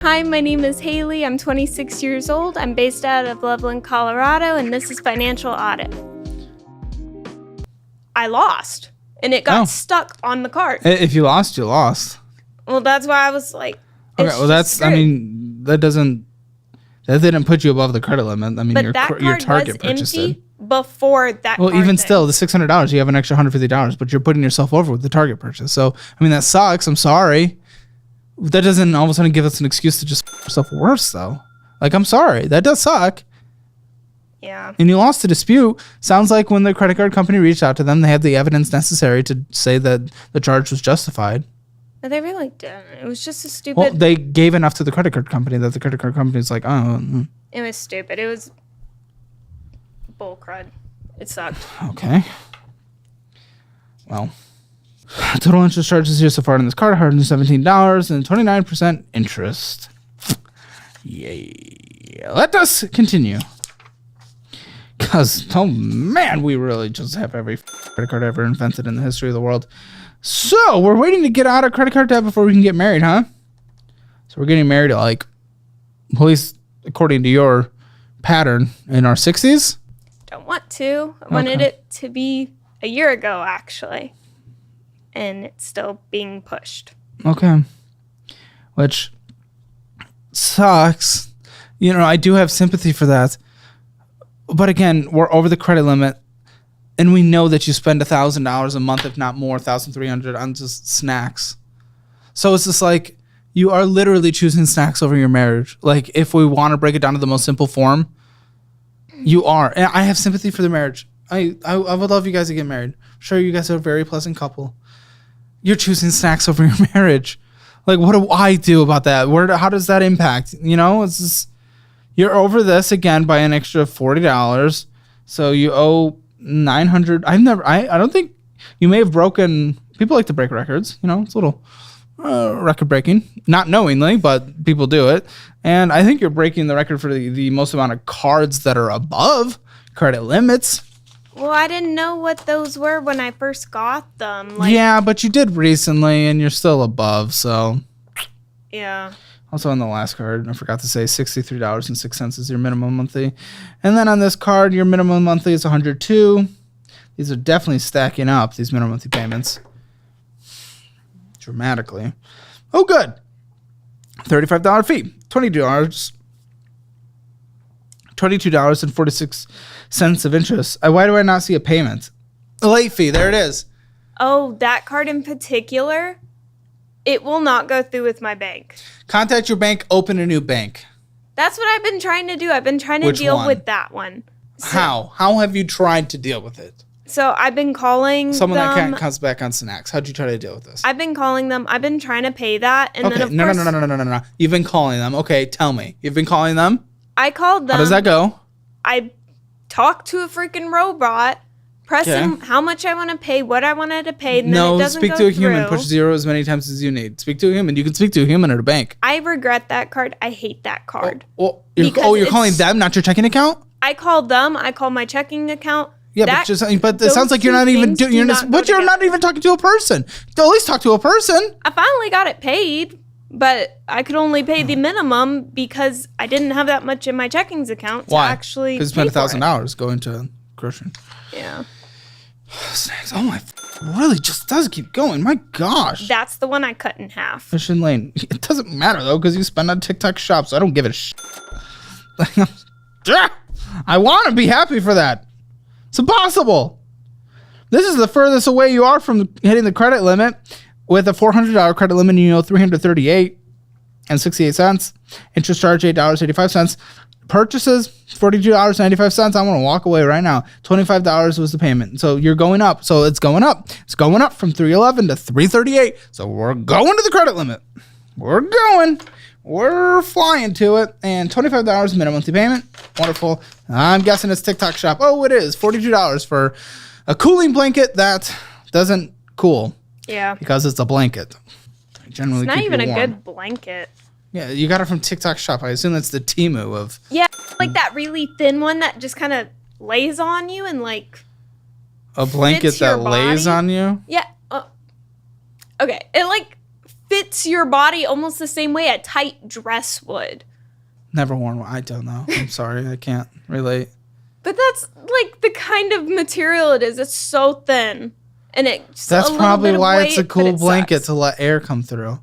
Hi, my name is Haley. I'm 26 years old. I'm based out of Loveland, Colorado, and this is Financial Audit. I lost, and it got stuck on the card. If you lost, you lost. Well, that's why I was like, okay, well, that's, screwed. I mean, that didn't put you above the credit limit. I mean, But your target was purchased it. empty before that Well, card even thing. still, the $600, you have an extra $150, but you're putting yourself over with the target purchase. So, I mean, that sucks. I'm sorry. That doesn't all of a sudden give us an excuse to just f yourself worse, though. Like, I'm sorry. That does suck. Yeah. And you lost the dispute. Sounds like when the credit card company reached out to them, they had the evidence necessary to say that the charge was justified. But they really didn't. It was just a stupid... Well, they gave enough to the credit card company that the credit card company is like, oh. It was stupid. It was bull crud. It sucked. Okay. Well, total interest charges here so far on this card, $117 and 29% interest. Yay. Let us continue. Because, oh man, we really just have every credit card ever invented in the history of the world. So, we're waiting to get out of credit card debt before we can get married, huh? So, we're getting married at, like, at least according to your pattern, in our 60s? Don't want to. I wanted it to be a year ago, actually. And it's still being pushed. Okay. Which sucks. You know, I do have sympathy for that. But again, we're over the credit limit. And we know that you spend $1,000 a month, if not more, $1,300 on just snacks. So it's just like, you are literally choosing snacks over your marriage. Like, if we want to break it down to the most simple form, you are. And I have sympathy for the marriage. I would love you guys to get married. I'm sure you guys are a very pleasant couple. You're choosing snacks over your marriage. Like, what do I do about that? How does that impact? You know, it's just, you're over this again by an extra $40. So you owe $900. I don't think you may have broken. People like to break records. You know, it's a little record breaking, not knowingly, but people do it. And I think you're breaking the record for the most amount of cards that are above credit limits. Well, I didn't know what those were when I first got them. Like, yeah, but you did recently, and you're still above, so. Yeah. Also on the last card, I forgot to say $63.06 is your minimum monthly. And then on this card, your minimum monthly is $102. These are definitely stacking up, these minimum monthly payments. Dramatically. Oh, good. $35 fee. $22.46 of interest. Why do I not see a payment? A late fee. There it is. Oh, that card in particular, it will not go through with my bank. Contact your bank. Open a new bank. That's what I've been trying to do. I've been trying to deal with that one. So, How have you tried to deal with it? So I've been calling someone them. that comes back on snacks. How'd you try to deal with this? I've been calling them. I've been trying to pay that. And okay, then of no. course, You've been calling them. Okay, tell me. You've been calling them? I called them. How does that go? I talked to a freaking robot, pressing how much I want to pay, what I wanted to pay, and then it doesn't speak go to a human. through. Push 0 as many times as you need. Speak to a human. You can speak to a human at a bank. I regret that card. I hate that card. You're calling them, not your checking account? I called them. I called my checking account. Yeah, but it sounds like you're not even doing. You're not even talking to a person. At least talk to a person. I finally got it paid, but I could only pay the minimum because I didn't have that much in my checkings account to actually. Because you spent $1,000 going to grocery. Yeah. Snacks. Oh my! Really, just does keep going. My gosh. That's the one I cut in half. Mission Lane. It doesn't matter though because you spend on TikTok Shop, so I don't give a shit. I want to be happy for that. It's impossible. This is the furthest away you are from hitting the credit limit. With a $400 credit limit, you know $338.68. Interest charge $8.85. Purchases $42.95. I want to walk away right now. $25 was the payment. So you're going up. So it's going up. It's going up from $311 to $338. So we're going to the credit limit. We're going. We're flying to it. And $25 minimum monthly payment. Wonderful. I'm guessing it's TikTok Shop. Oh, it is. $42 for a cooling blanket that doesn't cool. Yeah. Because it's a blanket. Generally, it's not even a warm. good blanket. Yeah, you got it from TikTok Shop. I assume that's the Temu of. Yeah, like that really thin one that just kind of lays on you and like. A blanket that lays on you? Yeah. Okay. It like fits your body almost the same way a tight dress would. Never worn one. I don't know. I'm sorry. I can't relate. But that's like the kind of material it is. It's so thin. And that's probably why it's a cool blanket to let air come through.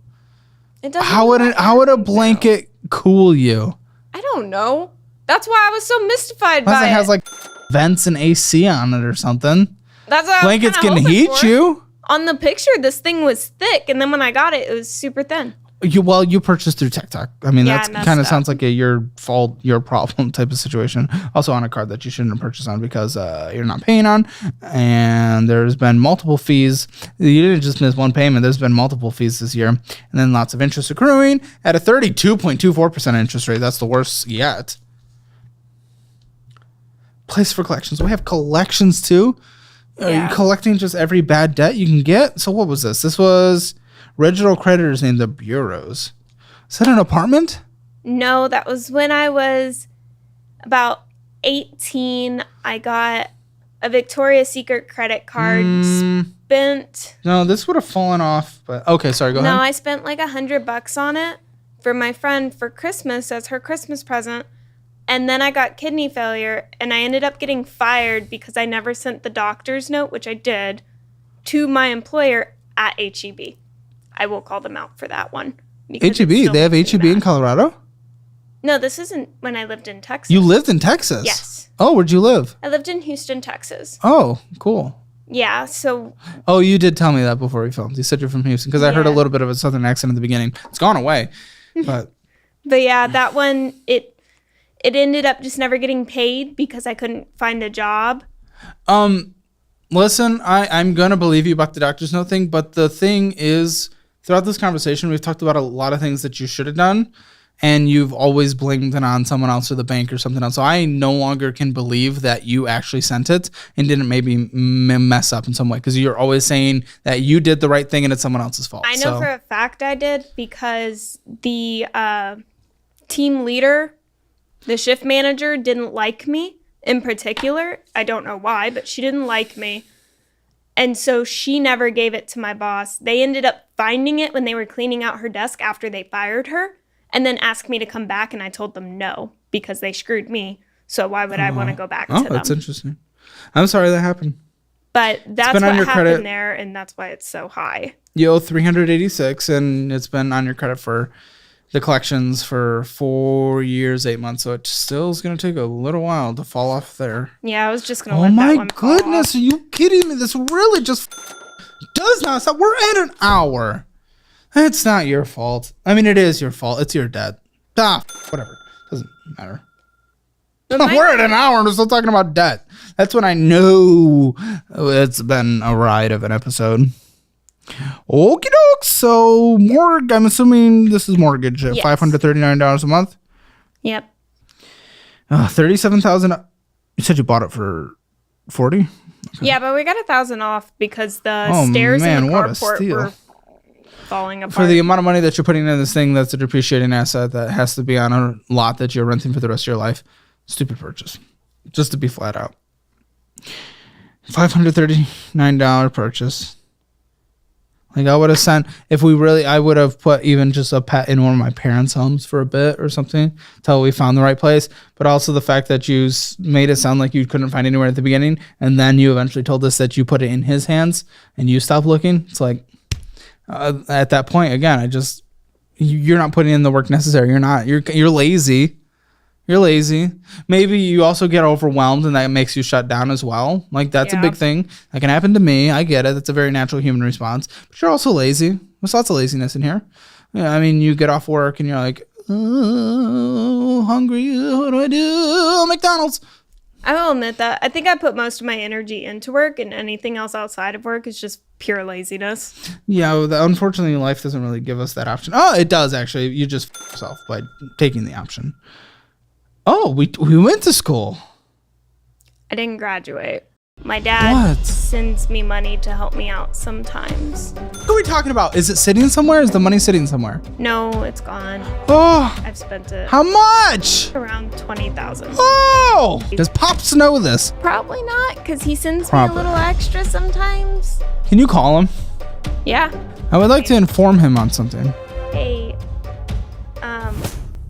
It doesn't. How would a blanket cool you? I don't know. That's why I was so mystified by it. It has like vents and AC on it or something. That's what blankets can heat you. On the picture, this thing was thick, and then when I got it, it was super thin. You purchased through TikTok. I mean, that kind of sounds like your fault, your problem type of situation. Also on a card that you shouldn't have purchased on because you're not paying on, and there's been multiple fees. You didn't just miss one payment. There's been multiple fees this year, and then lots of interest accruing at a 32.24% interest rate. That's the worst yet. Place for collections. We have collections too. Are you collecting just every bad debt you can get? So what was this? This was original creditors named the bureaus. Is that an apartment? No, that was when I was about 18. I got a Victoria's Secret credit card. Spent. No, this would have fallen off. But okay, sorry. Go ahead. No, I spent like $100 on it for my friend for Christmas as her Christmas present. And then I got kidney failure, and I ended up getting fired because I never sent the doctor's note, which I did, to my employer at HEB. I will call them out for that one. HEB? They have HEB in Colorado? No, this isn't when I lived in Texas. You lived in Texas? Yes. Oh, where'd you live? I lived in Houston, Texas. Oh, cool. Yeah, so... Oh, you did tell me that before we filmed. You said you're from Houston, because I heard a little bit of a southern accent in the beginning. It's gone away, but... But yeah, that one, it ended up just never getting paid because I couldn't find a job. Listen, I'm going to believe you about the doctor's note thing, but the thing is, throughout this conversation, we've talked about a lot of things that you should have done, and you've always blamed it on someone else or the bank or something else. So I no longer can believe that you actually sent it and didn't maybe mess up in some way, because you're always saying that you did the right thing and it's someone else's fault. I know for a fact I did, because the team leader, the shift manager, didn't like me in particular. I don't know why, but she didn't like me. And so she never gave it to my boss. They ended up finding it when they were cleaning out her desk after they fired her, and then asked me to come back, and I told them no, because they screwed me. So why would I want to go back to them? Oh, that's interesting. I'm sorry that happened. But that's what happened there, and that's why it's so high. You owe $386, and it's been on your credit for the collections for 4 years, 8 months, so it still is going to take a little while to fall off there. Yeah, I was just going to let that one fall off. Oh my goodness, are you kidding me? This really just does not stop. We're at an hour. It's not your fault. I mean, it is your fault. It's your debt. Whatever. Doesn't matter. We're at an hour and we're still talking about debt. That's when I know it's been a ride of an episode. Okie doke. So, I'm assuming this is mortgage at $539 a month? Yep. $37,000. You said you bought it for $40? Okay. Yeah, but we got $1,000 off because the stairs in the carport were falling apart. For the amount of money that you're putting in this thing that's a depreciating asset that has to be on a lot that you're renting for the rest of your life, stupid purchase. Just to be flat out. $539 purchase. Like, I would have sent, I would have put even just a pet in one of my parents' homes for a bit or something until we found the right place. But also the fact that you made it sound like you couldn't find anywhere at the beginning, and then you eventually told us that you put it in his hands and you stopped looking. It's like, at that point, again, you're not putting in the work necessary. You're lazy. You're lazy. Maybe you also get overwhelmed and that makes you shut down as well. Like, that's a big thing. That can happen to me. I get it. That's a very natural human response. But you're also lazy. There's lots of laziness in here. Yeah, I mean, you get off work and you're like, oh, hungry. What do I do? McDonald's. I will admit that. I think I put most of my energy into work, and anything else outside of work is just pure laziness. Yeah, unfortunately, life doesn't really give us that option. Oh, it does, actually. You just f yourself by taking the option. Oh, we went to school. I didn't graduate. My dad sends me money to help me out sometimes. What are we talking about? Is it sitting somewhere? Is the money sitting somewhere? No, it's gone. Oh. I've spent it. How much? Around $20,000. Oh. Does Pops know this? Probably not, because he sends me a little extra sometimes. Can you call him? Yeah. I would like to inform him on something.